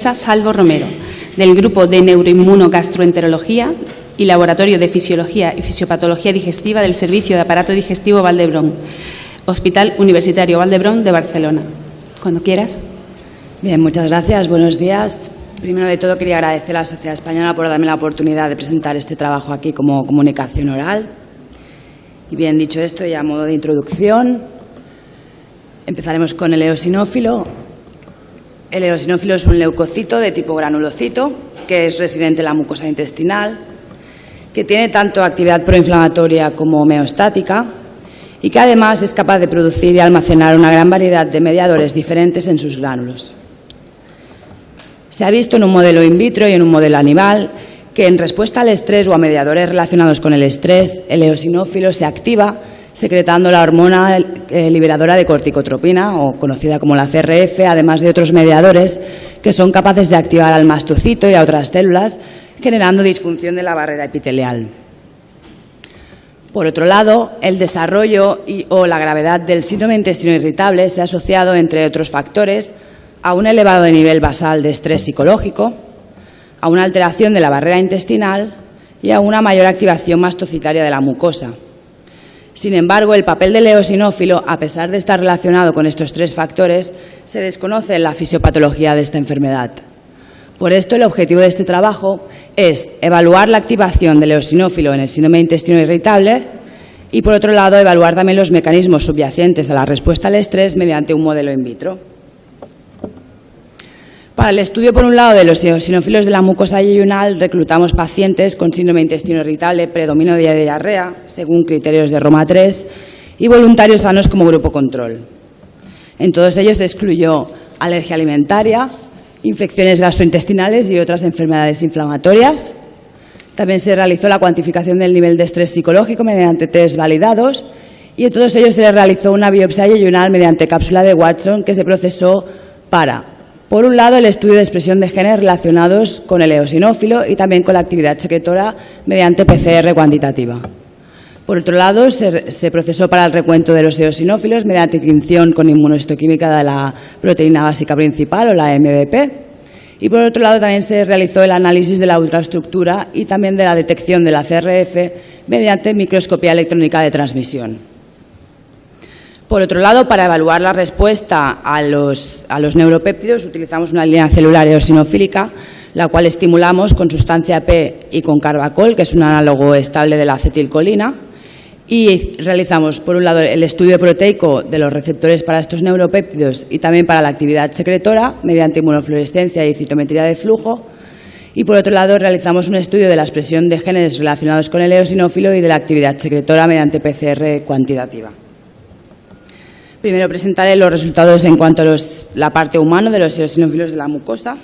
Salvo Romero, del Grupo de Neuroinmunogastroenterología y Laboratorio de Fisiología y Fisiopatología Digestiva del Servicio de Aparato Digestivo Vall d'Hebron, Hospital Universitario Vall d'Hebron de Barcelona. Cuando quieras. Bien, muchas gracias. Buenos días. Primero de todo, quería agradecer a la Sociedad Española por darme la oportunidad de presentar este trabajo aquí como comunicación oral. Y bien, dicho esto, y a modo de introducción, empezaremos con el eosinófilo. El eosinófilo es un leucocito de tipo granulocito que es residente en la mucosa intestinal, que tiene tanto actividad proinflamatoria como homeostática y que además es capaz de producir y almacenar una gran variedad de mediadores diferentes en sus gránulos. Se ha visto en un modelo in vitro y en un modelo animal que en respuesta al estrés o a mediadores relacionados con el estrés, el eosinófilo se activa secretando la hormona liberadora de corticotropina, o conocida como la CRF, además de otros mediadores que son capaces de activar al mastocito y a otras células, generando disfunción de la barrera epitelial. Por otro lado, el desarrollo o la gravedad del síndrome de intestino irritable se ha asociado, entre otros factores, a un elevado nivel basal de estrés psicológico, a una alteración de la barrera intestinal y a una mayor activación mastocitaria de la mucosa. Sin embargo, el papel del eosinófilo, a pesar de estar relacionado con estos tres factores, se desconoce en la fisiopatología de esta enfermedad. Por esto, el objetivo de este trabajo es evaluar la activación del eosinófilo en el síndrome de intestino irritable y, por otro lado, evaluar también los mecanismos subyacentes a la respuesta al estrés mediante un modelo in vitro. Para el estudio, por un lado, de los eosinófilos de la mucosa yeyunal, reclutamos pacientes con síndrome de intestino irritable, predominio de diarrea, según criterios de Roma III, y voluntarios sanos como grupo control. En todos ellos se excluyó alergia alimentaria, infecciones gastrointestinales y otras enfermedades inflamatorias. También se realizó la cuantificación del nivel de estrés psicológico mediante test validados y en todos ellos se les realizó una biopsia yeyunal mediante cápsula de Watson que se procesó para, por un lado, el estudio de expresión de genes relacionados con el eosinófilo y también con la actividad secretora mediante PCR cuantitativa. Por otro lado, se procesó para el recuento de los eosinófilos mediante tinción con inmunohistoquímica de la proteína básica principal o la MVP. Y por otro lado, también se realizó el análisis de la ultraestructura y también de la detección de la CRF mediante microscopía electrónica de transmisión. Por otro lado, para evaluar la respuesta a los neuropéptidos utilizamos una línea celular eosinofílica, la cual estimulamos con sustancia P y con carbacol, que es un análogo estable de la acetilcolina, y realizamos, por un lado, el estudio proteico de los receptores para estos neuropéptidos y también para la actividad secretora mediante inmunofluorescencia y citometría de flujo, y por otro lado realizamos un estudio de la expresión de genes relacionados con el eosinófilo y de la actividad secretora mediante PCR cuantitativa. Primero presentaré los resultados en cuanto a la parte humana de los eosinófilos de la mucosa.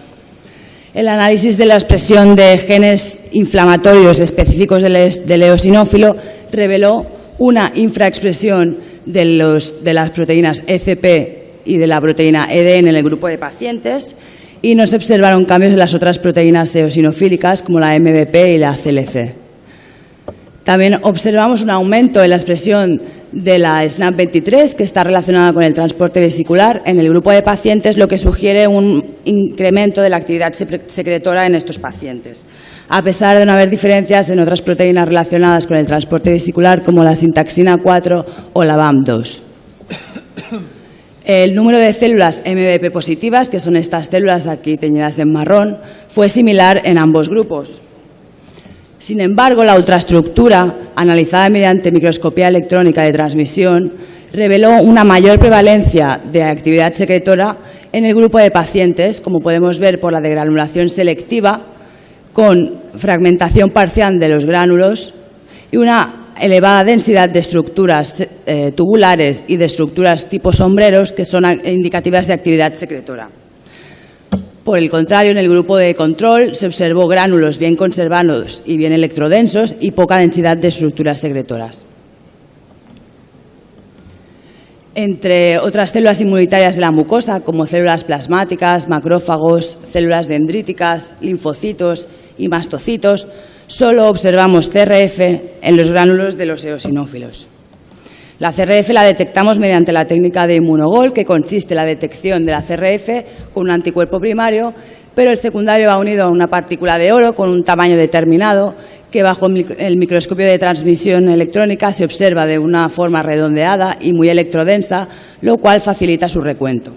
El análisis de la expresión de genes inflamatorios específicos del eosinófilo reveló una infraexpresión de las proteínas ECP y de la proteína EDN en el grupo de pacientes y no se observaron cambios en las otras proteínas eosinofílicas como la MVP y la CLC. También observamos un aumento en la expresión de la SNAP23, que está relacionada con el transporte vesicular en el grupo de pacientes, lo que sugiere un incremento de la actividad secretora en estos pacientes, a pesar de no haber diferencias en otras proteínas relacionadas con el transporte vesicular, como la sintaxina 4 o la BAM2. El número de células MVP positivas, que son estas células aquí teñidas en marrón, fue similar en ambos grupos. Sin embargo, la ultraestructura, analizada mediante microscopía electrónica de transmisión, reveló una mayor prevalencia de actividad secretora en el grupo de pacientes, como podemos ver por la degranulación selectiva, con fragmentación parcial de los gránulos y una elevada densidad de estructuras tubulares y de estructuras tipo sombreros que son indicativas de actividad secretora. Por el contrario, en el grupo de control se observó gránulos bien conservados y bien electrodensos y poca densidad de estructuras secretoras. Entre otras células inmunitarias de la mucosa, como células plasmáticas, macrófagos, células dendríticas, linfocitos y mastocitos, solo observamos CRF en los gránulos de los eosinófilos. La CRF la detectamos mediante la técnica de Immunogol, que consiste en la detección de la CRF con un anticuerpo primario pero el secundario va unido a una partícula de oro con un tamaño determinado que bajo el microscopio de transmisión electrónica se observa de una forma redondeada y muy electrodensa, lo cual facilita su recuento.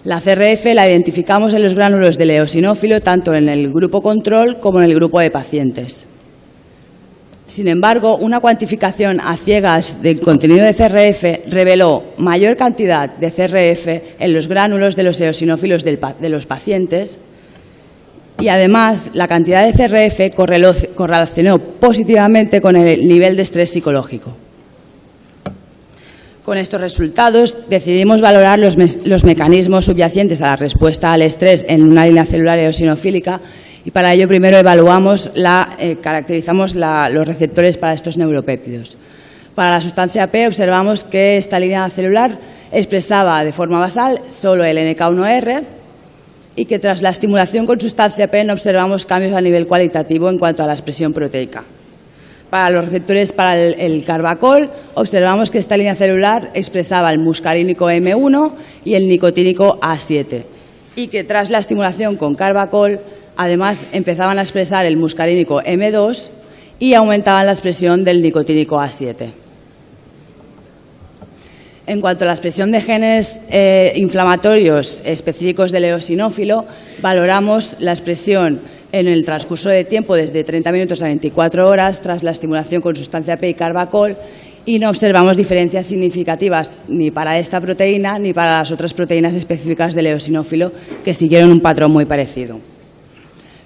La CRF la identificamos en los gránulos del eosinófilo tanto en el grupo control como en el grupo de pacientes. Sin embargo, una cuantificación a ciegas del contenido de CRF reveló mayor cantidad de CRF en los gránulos de los eosinófilos de los pacientes y, además, la cantidad de CRF correlacionó positivamente con el nivel de estrés psicológico. Con estos resultados, decidimos valorar los mecanismos subyacentes a la respuesta al estrés en una línea celular eosinofílica y para ello primero caracterizamos los receptores para estos neuropéptidos. Para la sustancia P observamos que esta línea celular expresaba de forma basal solo el NK1R y que tras la estimulación con sustancia P no observamos cambios a nivel cualitativo en cuanto a la expresión proteica. Para los receptores para el carbacol observamos que esta línea celular expresaba el muscarínico M1 y el nicotínico A7 y que tras la estimulación con carbacol además empezaban a expresar el muscarínico M2 y aumentaban la expresión del nicotínico A7. En cuanto a la expresión de genes inflamatorios específicos del eosinófilo, valoramos la expresión en el transcurso de tiempo desde 30 minutos a 24 horas tras la estimulación con sustancia P y carbacol y no observamos diferencias significativas ni para esta proteína ni para las otras proteínas específicas del eosinófilo que siguieron un patrón muy parecido.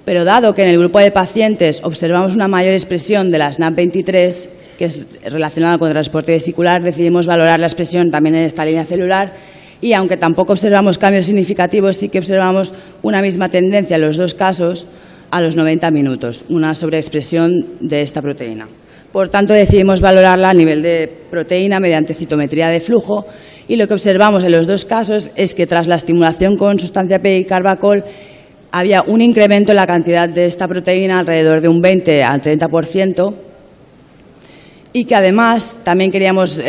Pero dado que en el grupo de pacientes observamos una mayor expresión de la SNAP23, que es relacionada con el transporte vesicular, decidimos valorar la expresión también en esta línea celular y, aunque tampoco observamos cambios significativos, sí que observamos una misma tendencia en los dos casos a los 90 minutos, una sobreexpresión de esta proteína. Por tanto, decidimos valorarla a nivel de proteína mediante citometría de flujo y lo que observamos en los dos casos es que tras la estimulación con sustancia P y carbacol había un incremento en la cantidad de esta proteína alrededor de un 20 al 30% y que además también queríamos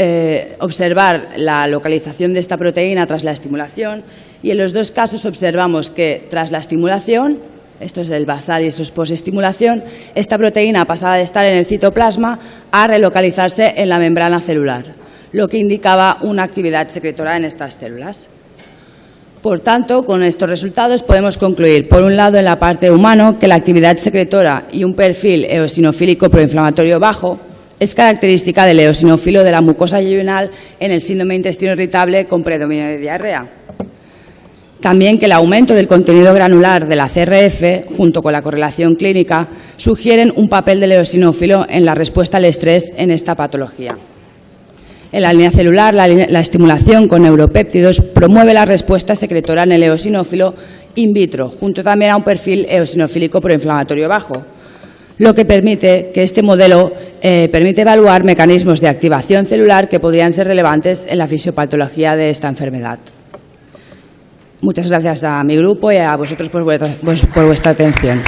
observar la localización de esta proteína tras la estimulación y en los dos casos observamos que tras la estimulación, esto es el basal y esto es posestimulación, esta proteína pasaba de estar en el citoplasma a relocalizarse en la membrana celular, lo que indicaba una actividad secretora en estas células. Por tanto, con estos resultados podemos concluir, por un lado, en la parte humano, que la actividad secretora y un perfil eosinofílico proinflamatorio bajo es característica del eosinófilo de la mucosa yeyunal en el síndrome de intestino irritable con predominio de diarrea. También que el aumento del contenido granular de la CRF, junto con la correlación clínica, sugieren un papel del eosinófilo en la respuesta al estrés en esta patología. En la línea celular, la estimulación con neuropéptidos promueve la respuesta secretora en el eosinófilo in vitro, junto también a un perfil eosinofílico proinflamatorio bajo, lo que permite que este modelo permite evaluar mecanismos de activación celular que podrían ser relevantes en la fisiopatología de esta enfermedad. Muchas gracias a mi grupo y a vosotros por vuestra atención.